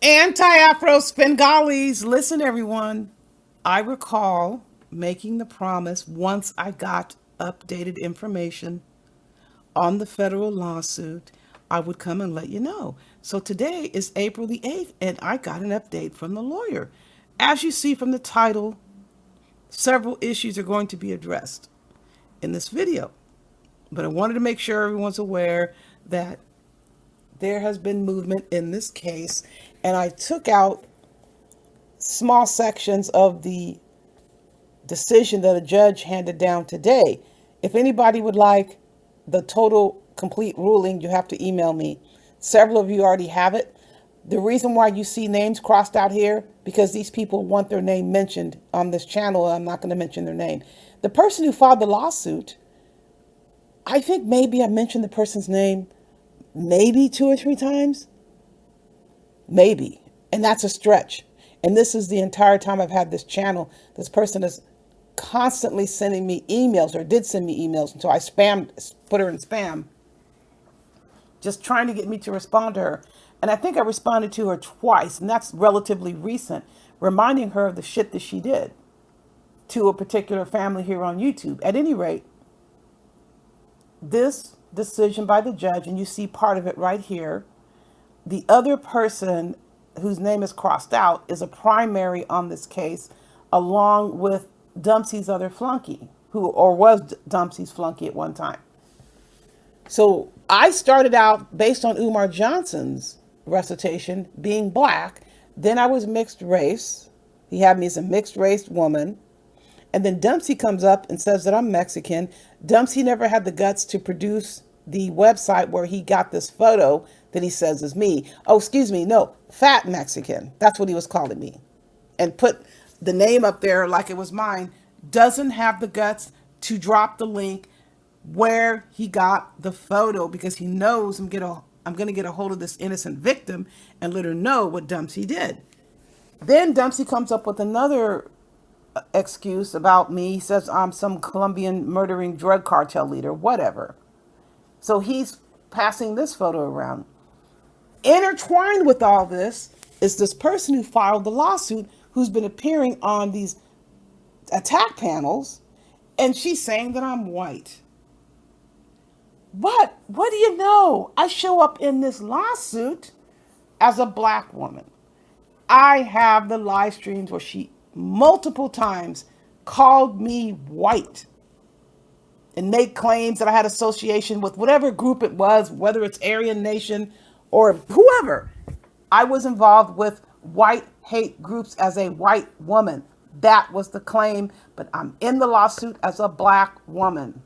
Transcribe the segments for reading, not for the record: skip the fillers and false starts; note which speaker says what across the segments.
Speaker 1: Anti-Afro Svengalis, listen everyone. I recall making the promise once I got updated information on the federal lawsuit, I would come and let you know. So today is April the 8th, and I got an update from the lawyer. As you see from the title, several issues are going to be addressed in this video. But I wanted to make sure everyone's aware that there has been movement in this case, and I took out small sections of the decision that a judge handed down today. If anybody would like the total complete ruling, you have to email me. Several of you already have it. The reason why you see names crossed out here, because these people want their name mentioned on this channel. I'm not going to mention their name. The person who filed the lawsuit, I think maybe I mentioned the person's name maybe 2 or 3 times. Maybe. And that's a stretch. And this is the entire time I've had this channel. This person is constantly sending me emails, or did send me emails until I put her in spam, just trying to get me to respond to her. And I think I responded to her twice, and that's relatively recent, reminding her of the shit that she did to a particular family here on YouTube. At any rate, this decision by the judge, and you see part of it right here, the other person whose name is crossed out is a primary on this case, along with Dumpsy's other flunky, who or was Dumpsy's flunky at one time. So I started out based on Umar Johnson's recitation being black. Then I was mixed race. He had me as a mixed race woman. And then Dumpsy comes up and says that I'm Mexican. Dumpsy never had the guts to produce the website where he got this photo that he says is me. Oh, excuse me. No, fat Mexican. That's what he was calling me. And put the name up there like it was mine. Doesn't have the guts to drop the link where he got the photo, because he knows I'm going to get a hold of this innocent victim and let her know what Dumpsy did. Then Dumpsy comes up with another excuse about me. He says I'm some Colombian murdering drug cartel leader, whatever. So he's passing this photo around. Intertwined with all this is this person who filed the lawsuit, who's been appearing on these attack panels, and she's saying that I'm white. What do you know? I show up in this lawsuit as a black woman. I have the live streams where she multiple times called me white and made claims that I had association with whatever group it was, whether it's Aryan Nation or whoever. I was involved with white hate groups as a white woman. That was the claim, but I'm in the lawsuit as a black woman.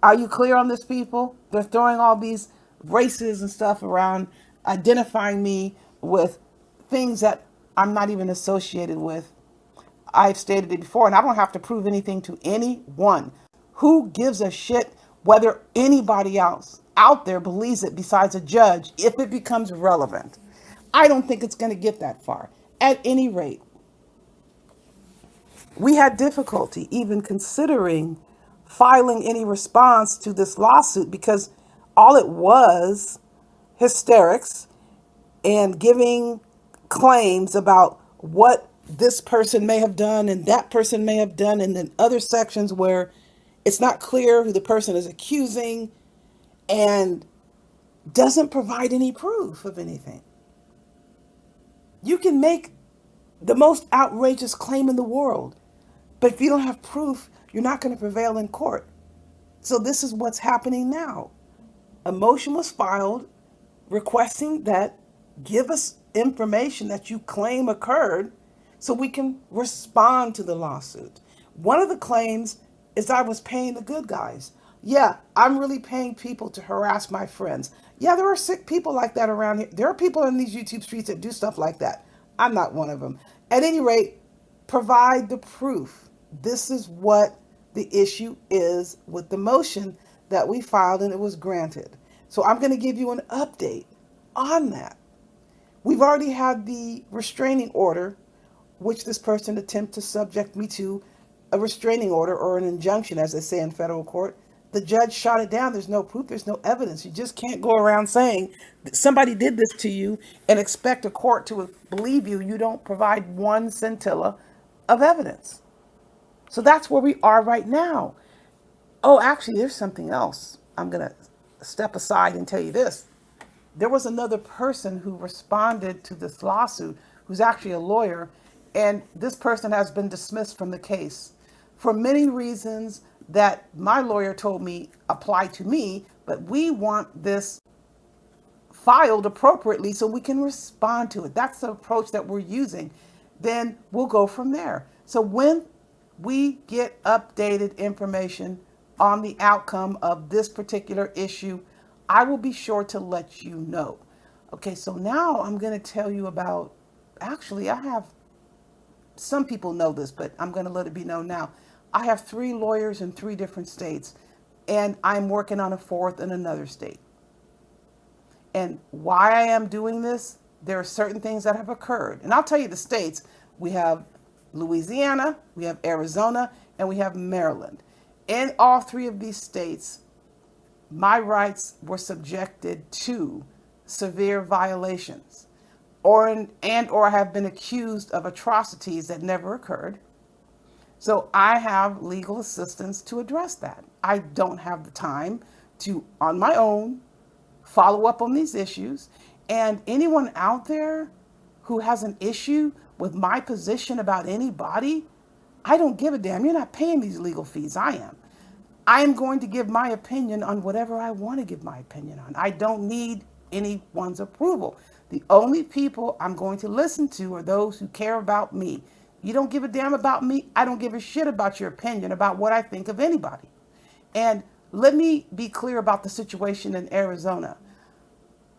Speaker 1: Are you clear on this, people? They're throwing all these races and stuff around, identifying me with things that I'm not even associated with. I've stated it before, and I don't have to prove anything to anyone. Who gives a shit whether anybody else out there believes it besides a judge if it becomes relevant? I don't think it's going to get that far. At any rate, we had difficulty even considering filing any response to this lawsuit, because all it was hysterics and giving claims about what this person may have done and that person may have done, and then other sections where it's not clear who the person is accusing and doesn't provide any proof of anything. You can make the most outrageous claim in the world, but if you don't have proof, you're not going to prevail in court. So this is what's happening now. A motion was filed requesting that give us information that you claim occurred so we can respond to the lawsuit. One of the claims is I was paying the good guys. Yeah, I'm really paying people to harass my friends. Yeah, there are sick people like that around here. There are people in these YouTube streets that do stuff like that. I'm not one of them. At any rate, provide the proof. This is what the issue is with the motion that we filed and it was granted. So I'm going to give you an update on that. We've already had the restraining order, which this person attempted to subject me to a restraining order or an injunction, as they say in federal court. The judge shot it down. There's no proof. There's no evidence. You just can't go around saying that somebody did this to you and expect a court to believe you. You don't provide one scintilla of evidence. So that's where we are right now. Oh, actually, there's something else. I'm going to step aside and tell you this. There was another person who responded to this lawsuit who's actually a lawyer, and this person has been dismissed from the case for many reasons that my lawyer told me apply to me, but we want this filed appropriately so we can respond to it. That's the approach that we're using. Then we'll go from there. So when we get updated information on the outcome of this particular issue, I will be sure to let you know. Okay, so now I'm going to tell you about, actually, I have, some people know this, but I'm going to let it be known now. I have 3 lawyers in 3 different states, and I'm working on a 4th in another state. And why I am doing this, there are certain things that have occurred. And I'll tell you the states. We have Louisiana, we have Arizona, and we have Maryland. In all 3 of these states, my rights were subjected to severe violations or have been accused of atrocities that never occurred. So I have legal assistance to address that. I don't have the time to, on my own, follow up on these issues. And anyone out there who has an issue with my position about anybody, I don't give a damn. You're not paying these legal fees. I am. I am going to give my opinion on whatever I want to give my opinion on. I don't need anyone's approval. The only people I'm going to listen to are those who care about me. You don't give a damn about me. I don't give a shit about your opinion about what I think of anybody. And let me be clear about the situation in Arizona.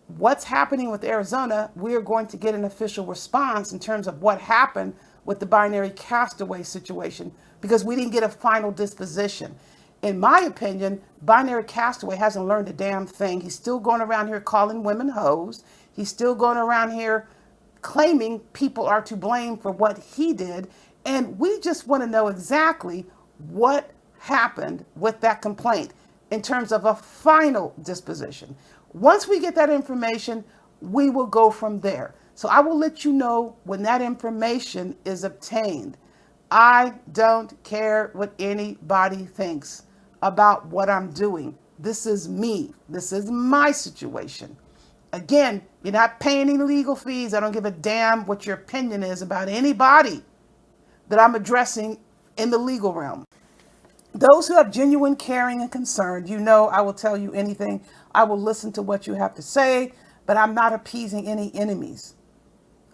Speaker 1: What's happening with Arizona, we are going to get an official response in terms of what happened with the binary castaway situation because we didn't get a final disposition. In my opinion, binary castaway hasn't learned a damn thing. He's still going around here calling women hoes. He's still going around here claiming people are to blame for what he did. And we just want to know exactly what happened with that complaint in terms of a final disposition. Once we get that information, we will go from there. So I will let you know when that information is obtained. I don't care what anybody thinks about what I'm doing. This is me. This is my situation. Again, you're not paying any legal fees. I don't give a damn what your opinion is about anybody that I'm addressing in the legal realm. Those who have genuine caring and concern, you know I will tell you anything. I will listen to what you have to say, but I'm not appeasing any enemies.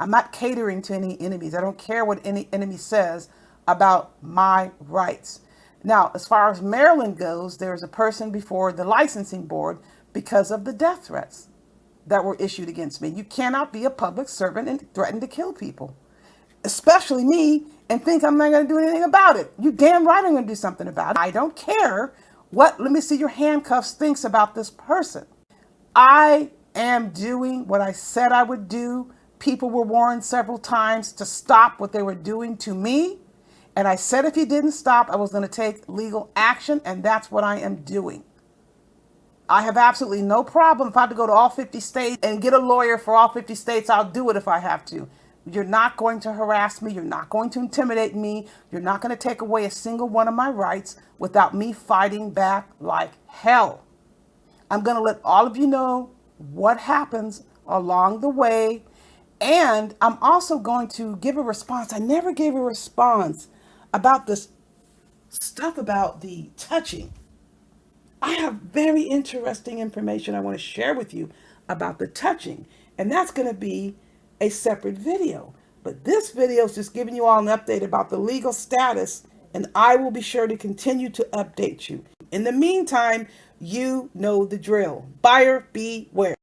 Speaker 1: I'm not catering to any enemies. I don't care what any enemy says about my rights. Now, as far as Maryland goes, there's a person before the licensing board because of the death threats that were issued against me. You cannot be a public servant and threaten to kill people, especially me, and think I'm not going to do anything about it. You damn right I'm going to do something about it. I don't care what, let me see your handcuffs, thinks about this person. I am doing what I said I would do. People were warned several times to stop what they were doing to me. And I said if he didn't stop, I was going to take legal action, and that's what I am doing. I have absolutely no problem. If I have to go to all 50 states and get a lawyer for all 50 states, I'll do it if I have to. You're not going to harass me. You're not going to intimidate me. You're not going to take away a single one of my rights without me fighting back like hell. I'm going to let all of you know what happens along the way. And I'm also going to give a response. I never gave a response about this stuff about the touching. I have very interesting information I want to share with you about the touching, and that's going to be a separate video. But this video is just giving you all an update about the legal status, and I will be sure to continue to update you. In the meantime, you know the drill. Buyer beware.